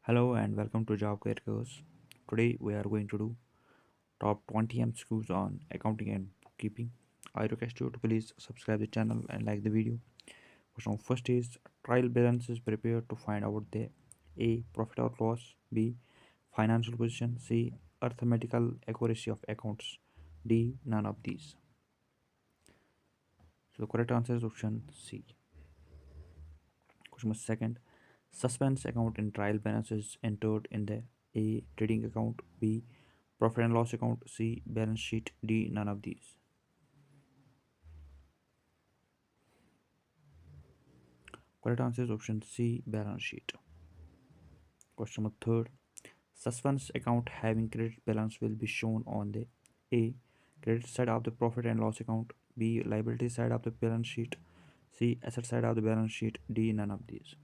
Hello and welcome to Job Careers. Today we are going to do top 20 MCQs on accounting and bookkeeping. I request you to please subscribe the channel and like the video. Question first is trial balance is prepared to find out the A. Profit or loss, B. Financial position, C. Arithmetical accuracy of accounts, D. None of these. So the correct answer is option C. Question second, suspense account in trial balance is entered in the A. Trading account, B. Profit and loss account, C. Balance sheet, D. None of these. Correct answer is option C. Balance sheet. Question number third, suspense account having credit balance will be shown on the A. Credit side of the profit and loss account, B. Liability side of the balance sheet, C. Asset side of the balance sheet, D. None of these.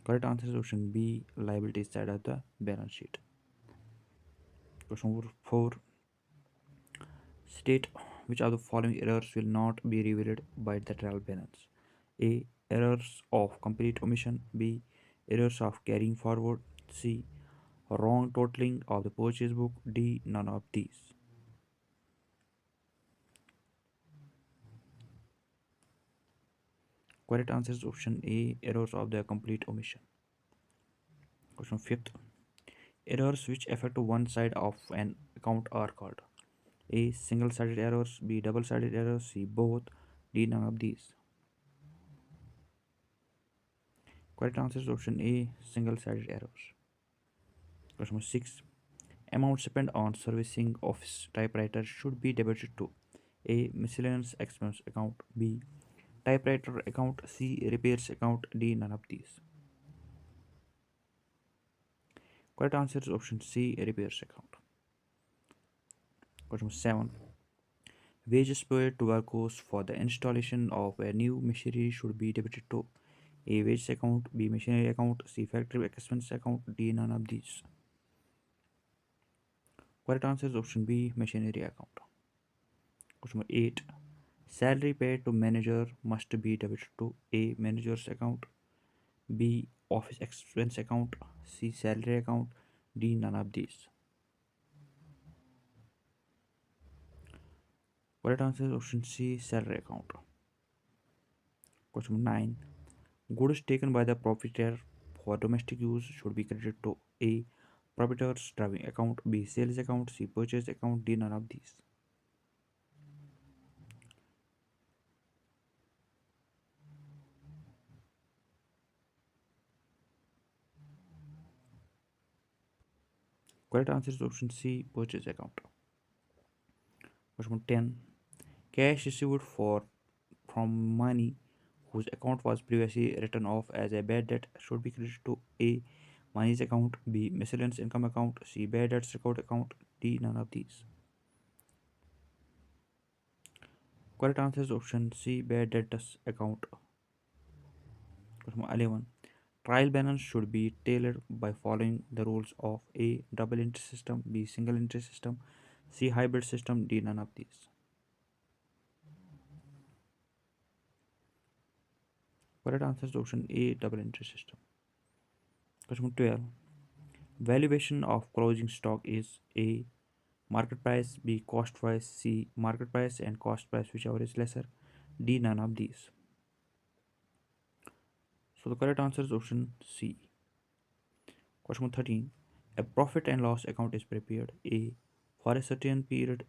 Correct answer is option B. Liability side of the balance sheet. Question number 4. State which of the following errors will not be revealed by the trial balance. A. Errors of complete omission. B. Errors of carrying forward. C. Wrong totaling of the purchase book. D. None of these. Correct answer is option A. Errors of the complete omission. Question 5th. Errors which affect one side of an account are called A. Single-sided errors. B. Double-sided errors. C. Both. D. None of these. Correct answer is option A. Single-sided errors. Question 6. Amount spent on servicing office typewriter should be debited to A. Miscellaneous expense account, B. Typewriter account, C. Repairs account, D. None of these. Correct answer is option C. Repairs account. Question 7. Wages paid to workers for the installation of a new machinery should be debited to A. Wages account, B. Machinery account, C. Factory expense account, D. None of these. Correct answer is option B. Machinery account. Question 8. Salary paid to manager must be debited to A. Manager's account, B. Office expense account, C. Salary account, D. None of these. Correct answer is option C. Salary account. Question 9. Goods taken by the proprietor for domestic use should be credited to A. Proprietor's driving account, B. Sales account, C. Purchase account, D. None of these. Correct answer is option C. Purchase account. Question 10. Cash received for from money whose account was previously written off as a bad debt should be credited to A. Money's account, B. Miscellaneous income account, C. Bad debts record account, D. None of these. Correct answer is option C. Bad debts account. Question 11. Trial balance should be tailored by following the rules of A. Double entry system, B. Single entry system, C. Hybrid system, D. None of these. Correct answer is option A. Double entry system. Question 12. Valuation of closing stock is A. Market price, B. Cost price, C. Market price and cost price, whichever is lesser, D. None of these. So the correct answer is option C. Question 13. A profit and loss account is prepared A. For a certain period,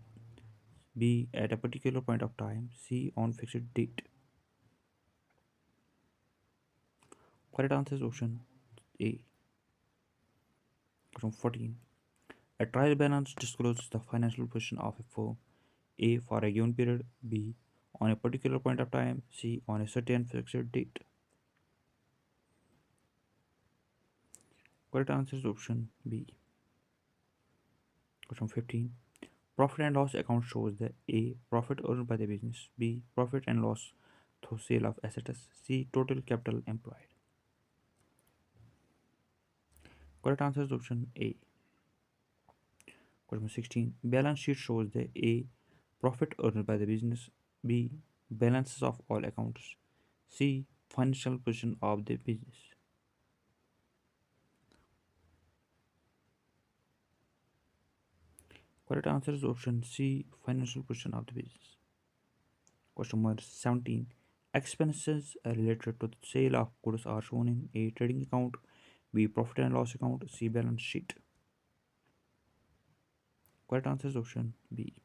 B. At a particular point of time, C. On fixed date. Correct answer is option A. Question 14. A trial balance discloses the financial position of a firm A. For a given period, B. On a particular point of time, C. On a certain fixed date. Correct answer is option B. Question 15. Profit and loss account shows the A. Profit earned by the business, B. Profit and loss through sale of assets, C. Total capital employed. Correct answer is option A. Question 16. Balance sheet shows the A. Profit earned by the business, B. Balances of all accounts, C. financial position of the business. Correct answer is option C, financial position of the business. Question number 17. Expenses related to the sale of goods are shown in A. Trading account, B. Profit and loss account, C. Balance sheet. Correct answer is option B.